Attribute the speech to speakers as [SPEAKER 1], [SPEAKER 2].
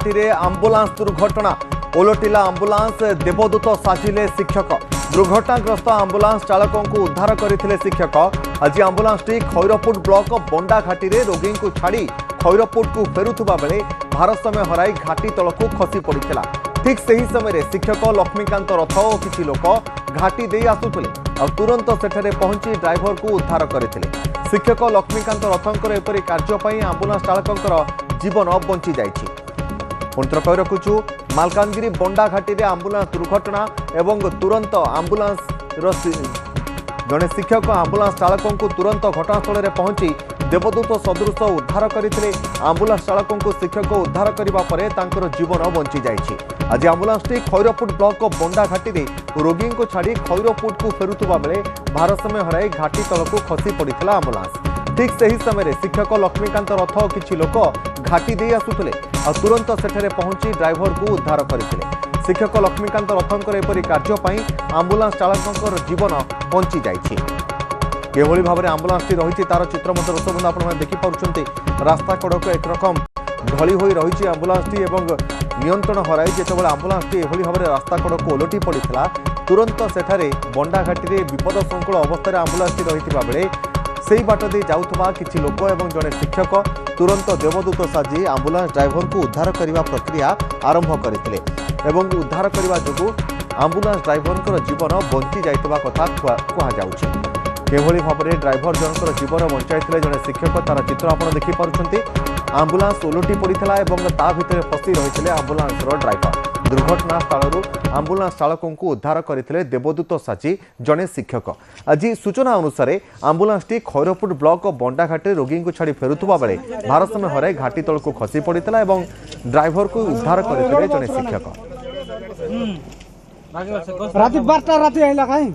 [SPEAKER 1] बंडाघाटी रे आंबुलांस दुर्घटना ओलटिला आंबुलांस देवदूत साजिले शिक्षक दुर्घटनाग्रस्त आंबुलांस चालकों को उद्धार करथिले शिक्षक। आज आंबुलांसटी खैरपुट ब्लॉक बंडाघाटी रे रोगी को छाड़ी खैरपुट को फेरुथुबा बेले भारसाम्य हराई घाटी तलकू खसी पड़िथिला। ठीक सही समय शिक्षक लक्ष्मीकांत रथ और किछि लोक घाटी दे आसुथिले और तुरंत सेठरे पहुंची ड्राइवर को उद्धार करथिले। शिक्षक लक्ष्मीकांत रथंकर एपरि कार्य पई आंबुलांस चालकंकर जीवन बंची जाइछि। पुनः रखुछु मालकानगिरी बंडाघाटी रे आंबुलांस दुर्घटना एवं तुरंत आंबुलांस जड़े शिक्षक आंबुलांस चालकों को तुरंत घटनास्थल में पहुंची देवदूत सदृश उद्धार करथिले। आंबुलांस चालकों को शिक्षक उद्धार करबा परे तांकर जीवन बंची जाइछि। आज आंबुलांसटी खैरपुट ब्लॉक बंडाघाटी रे रोगी को छाड़ी खैरपुट को फेरुथुबा बेले भारसाम्य हराई घाटी तलकू खसी पड़िथिला आंबुलांस। ठीक सही समय शिक्षक लक्ष्मीकांत रथ और किछि लोक घाटी दे आसुथिले और तुरंत सेठरे पहुंची ड्राइवर को उद्धार करथिले। शिक्षक लक्ष्मीकांत रथंकर एपरि कार्य पई आंबुलांस चालकंकर जीवन बंची जाइछि। केवली भाव में आंबुलांसटी रही तार चित्र मत दर्शक आप देखी पार्टी रास्ता कड़क एक रकम ढली हो रही आंबुलांसटी एवं नियंत्रण हराई जितेबाला आंबुलांसटी एभली भाव में रास्ता कड़क ओलटी पड़ा तुरंत सेठारे बंडाघाटी में विपद संकुल अवस्था आंबुलांसटी रही बेले से बाट दे जाउथबा किछि लोक एवं जड़े शिक्षक तुरंत देवदूत साजी आंबुलांस ड्राइवर को उद्धार करने प्रक्रिया आरंभ करथिले एवं उद्धार करने जोगु आंबुलांस ड्राइवर जीवन बंची जाइतबा कथा कहा जाउछि। केभली भाव में ड्राइवर जनकर जीवन बंचाई जड़े शिक्षक तार चित्र आप देखी पार्टी आंबुलांस ओलटी पड़ा और ता भितर फसी रही आंबुलांस ड्राइवर। दुर्घटना स्थल आंबुलांस चालकों को उद्धार करथिले देवदूत साजी जड़े शिक्षक। आज सूचना अनुसार आंबुलांसटी खैरपुट ब्लॉक बंडाघाटी रोगी को छाड़ी फेरुथुबा बेले भारसाम्य हराई घाटी तलकू खसी पड़िथिला एवं ड्राइवर को उद्धार करथिले जड़े शिक्षक।
[SPEAKER 2] राति 12टा राति आइला काई